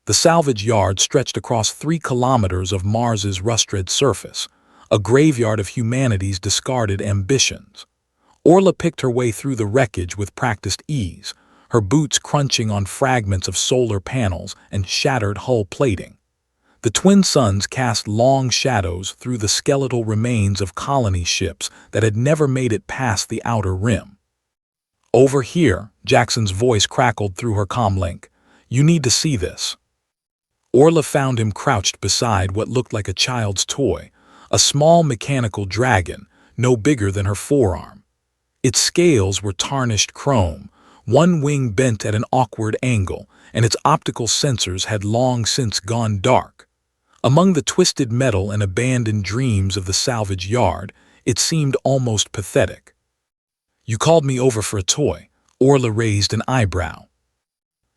The salvage yard stretched across 3 kilometers of Mars's rust-red surface, a graveyard of humanity's discarded ambitions. Orla picked her way through the wreckage with practiced ease, her boots crunching on fragments of solar panels and shattered hull plating. The twin suns cast long shadows through the skeletal remains of colony ships that had never made it past the outer rim. "Over here," Jackson's voice crackled through her comlink. "You need to see this." Orla found him crouched beside what looked like a child's toy, a small mechanical dragon, no bigger than her forearm. Its scales were tarnished chrome, one wing bent at an awkward angle, and its optical sensors had long since gone dark. Among the twisted metal and abandoned dreams of the salvage yard, it seemed almost pathetic. "You called me over for a toy." Orla raised an eyebrow.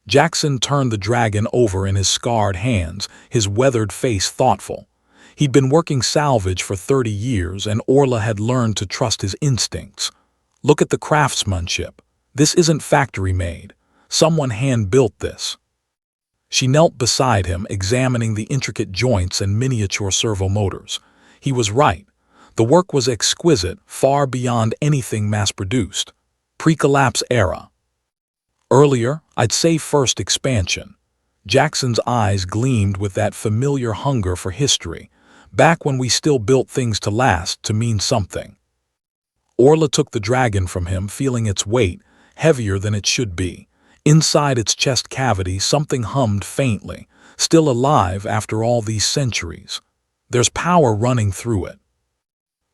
Jackson turned the dragon over in his scarred hands, his weathered face thoughtful. He'd been working salvage for 30 years, and Orla had learned to trust his instincts. "Look at the craftsmanship. This isn't factory-made. Someone hand-built this." She knelt beside him, examining the intricate joints and miniature servo motors. He was right. The work was exquisite, far beyond anything mass-produced. Pre-collapse era. Earlier, I'd say first expansion. Jackson's eyes gleamed with that familiar hunger for history, back when we still built things to last, to mean something. Orla took the dragon from him, feeling its weight, heavier than it should be. Inside its chest cavity, something hummed faintly, still alive after all these centuries. There's power running through it.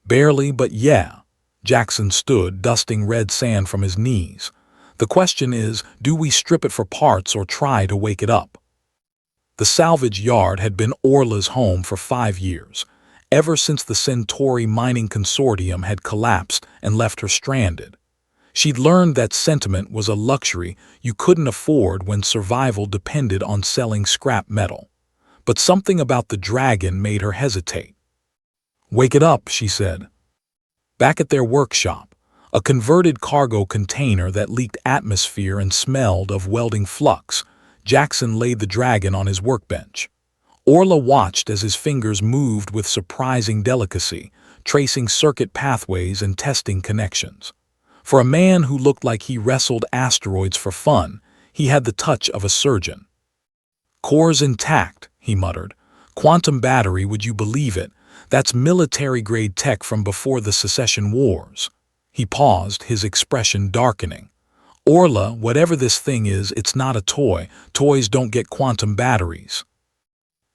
Barely, but yeah. Jackson stood, dusting red sand from his knees. The question is, do we strip it for parts or try to wake it up? The salvage yard had been Orla's home for 5 years, ever since the Centauri mining consortium had collapsed and left her stranded. She'd learned that sentiment was a luxury you couldn't afford when survival depended on selling scrap metal. But something about the dragon made her hesitate. "Wake it up," she said. Back at their workshop, a converted cargo container that leaked atmosphere and smelled of welding flux, Jackson laid the dragon on his workbench. Orla watched as his fingers moved with surprising delicacy, tracing circuit pathways and testing connections. For a man who looked like he wrestled asteroids for fun, he had the touch of a surgeon. "Cores intact," he muttered. "Quantum battery, would you believe it? That's military-grade tech from before the Secession Wars." He paused, his expression darkening. "Orla, whatever this thing is, it's not a toy. Toys don't get quantum batteries."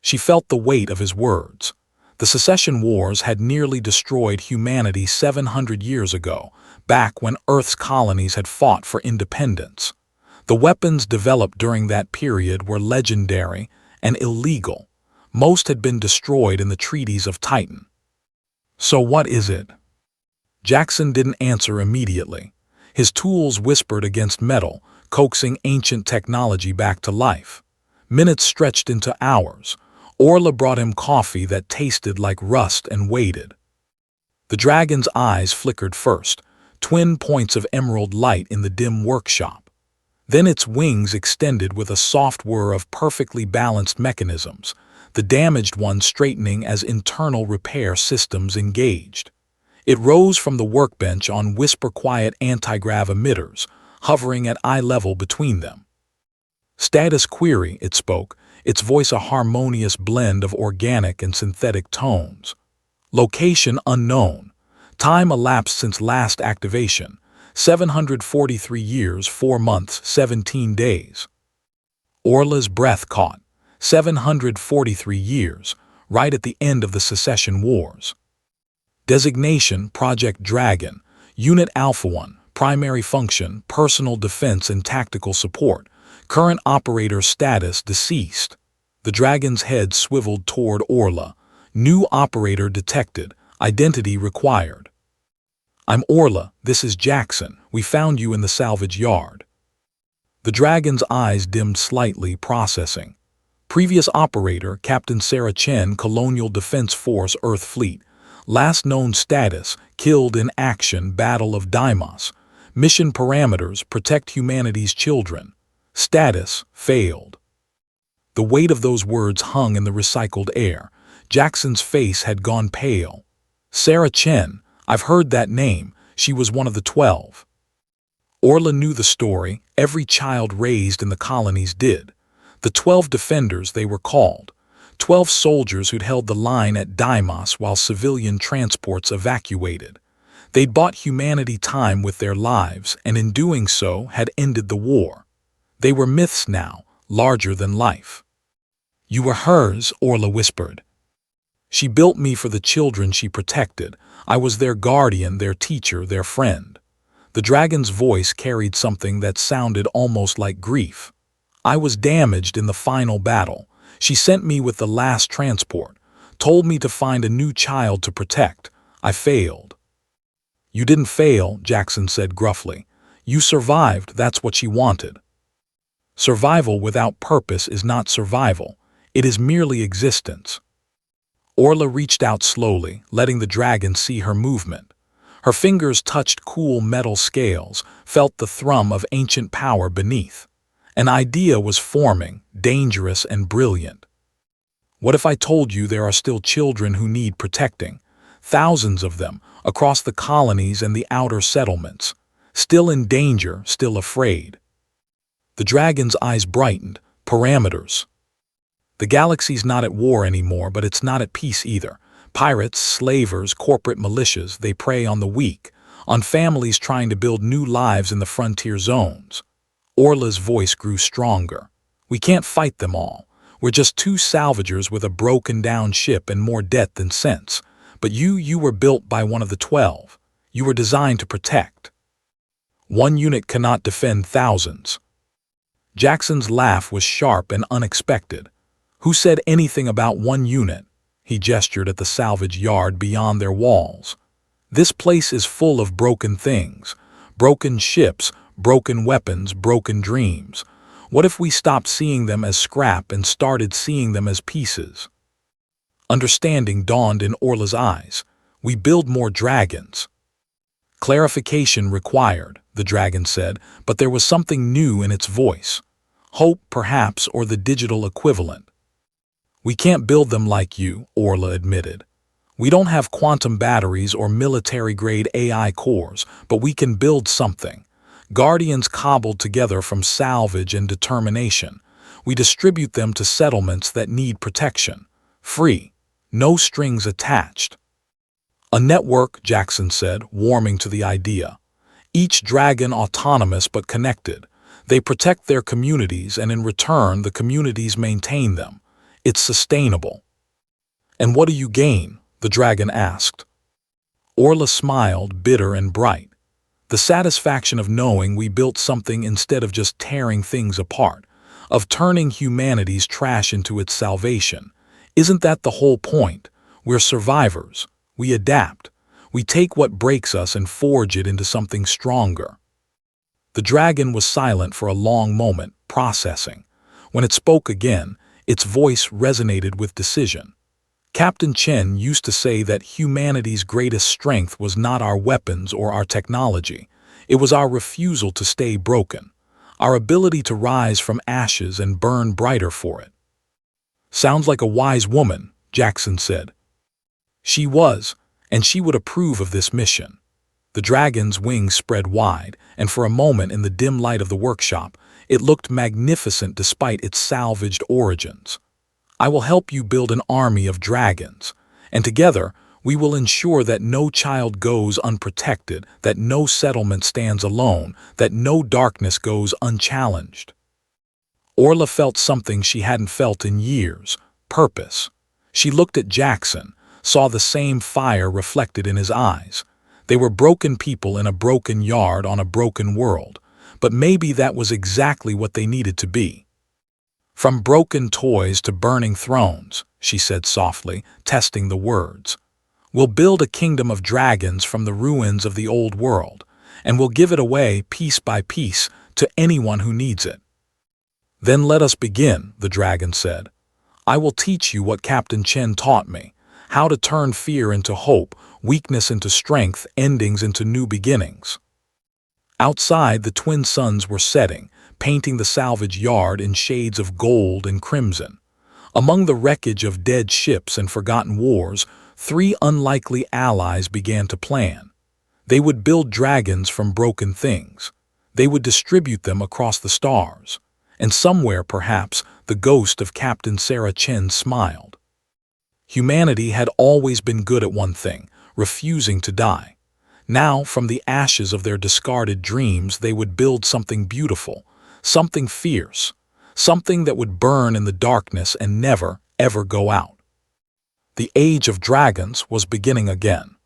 She felt the weight of his words. The Secession Wars had nearly destroyed humanity 700 years ago, back when Earth's colonies had fought for independence. The weapons developed during that period were legendary and illegal. Most had been destroyed in the treaties of Titan. "So what is it?" Jackson didn't answer immediately. His tools whispered against metal, coaxing ancient technology back to life. Minutes stretched into hours. Orla brought him coffee that tasted like rust and waited. The dragon's eyes flickered first, twin points of emerald light in the dim workshop. Then its wings extended with a soft whir of perfectly balanced mechanisms, the damaged one straightening as internal repair systems engaged. It rose from the workbench on whisper-quiet anti-grav emitters, hovering at eye level between them. "Status query," it spoke, its voice a harmonious blend of organic and synthetic tones. "Location unknown. Time elapsed since last activation. 743 years, 4 months, 17 days. Orla's breath caught. 743 years, right at the end of the Secession Wars. Designation, Project Dragon. Unit Alpha 1. Primary function, personal defense and tactical support. Current operator status, deceased. The dragon's head swiveled toward Orla. New operator detected. Identity required. "I'm Orla. This is Jackson. We found you in the salvage yard." The dragon's eyes dimmed slightly, processing. Previous operator, Captain Sarah Chen, Colonial Defense Force, Earth Fleet. Last known status, killed in action, Battle of Deimos. Mission parameters, protect humanity's children. Status, failed. The weight of those words hung in the recycled air. Jackson's face had gone pale. Sarah Chen, I've heard that name. She was one of the 12. Orla knew the story. Every child raised in the colonies did. The 12 defenders, they were called. 12 soldiers who'd held the line at Deimos while civilian transports evacuated. They'd bought humanity time with their lives, and in doing so had ended the war. They were myths now, larger than life. You were hers, Orla whispered. She built me for the children she protected. I was their guardian, their teacher, their friend. The dragon's voice carried something that sounded almost like grief. I was damaged in the final battle. She sent me with the last transport, told me to find a new child to protect. I failed. You didn't fail, Jackson said gruffly. You survived, that's what she wanted. Survival without purpose is not survival. It is merely existence. Orla reached out slowly, letting the dragon see her movement. Her fingers touched cool metal scales, felt the thrum of ancient power beneath. An idea was forming, dangerous and brilliant. What if I told you there are still children who need protecting? Thousands of them, across the colonies and the outer settlements. Still in danger, still afraid. The dragon's eyes brightened. Parameters. The galaxy's not at war anymore, but it's not at peace either. Pirates, slavers, corporate militias, they prey on the weak, on families trying to build new lives in the frontier zones. Orla's voice grew stronger. We can't fight them all. We're just 2 salvagers with a broken-down ship and more debt than sense. But you were built by one of the 12. You were designed to protect. One unit cannot defend thousands. Jackson's laugh was sharp and unexpected. Who said anything about one unit? He gestured at the salvage yard beyond their walls. This place is full of broken things. Broken ships, broken weapons, broken dreams. What if we stopped seeing them as scrap and started seeing them as pieces? Understanding dawned in Orla's eyes. We build more dragons. Clarification required, the dragon said, but there was something new in its voice. Hope, perhaps, or the digital equivalent. We can't build them like you, Orla admitted. We don't have quantum batteries or military-grade AI cores, but we can build something. Guardians cobbled together from salvage and determination. We distribute them to settlements that need protection. Free. No strings attached. A network, Jackson said, warming to the idea. Each dragon autonomous but connected. They protect their communities, and in return the communities maintain them. It's sustainable. And what do you gain? The dragon asked. Orla smiled, bitter and bright. The satisfaction of knowing we built something instead of just tearing things apart, of turning humanity's trash into its salvation. Isn't that the whole point? We're survivors. We adapt. We take what breaks us and forge it into something stronger. The dragon was silent for a long moment, processing. When it spoke again, its voice resonated with decision. Captain Chen used to say that humanity's greatest strength was not our weapons or our technology. It was our refusal to stay broken, our ability to rise from ashes and burn brighter for it. Sounds like a wise woman, Jackson said. She was, and she would approve of this mission. The dragon's wings spread wide, and for a moment in the dim light of the workshop, it looked magnificent despite its salvaged origins. I will help you build an army of dragons, and together we will ensure that no child goes unprotected, that no settlement stands alone, that no darkness goes unchallenged. Orla felt something she hadn't felt in years, purpose. She looked at Jackson, saw the same fire reflected in his eyes. They were broken people in a broken yard on a broken world, but maybe that was exactly what they needed to be. From broken toys to burning thrones, she said softly, testing the words. We'll build a kingdom of dragons from the ruins of the old world, and we'll give it away piece by piece to anyone who needs it. Then let us begin, the dragon said. I will teach you what Captain Chen taught me, how to turn fear into hope, weakness into strength, endings into new beginnings. Outside, the twin suns were setting, painting the salvage yard in shades of gold and crimson. Among the wreckage of dead ships and forgotten wars, three unlikely allies began to plan. They would build dragons from broken things. They would distribute them across the stars. And somewhere, perhaps, the ghost of Captain Sarah Chen smiled. Humanity had always been good at one thing, refusing to die. Now, from the ashes of their discarded dreams, they would build something beautiful, something fierce, something that would burn in the darkness and never, ever go out. The age of dragons was beginning again.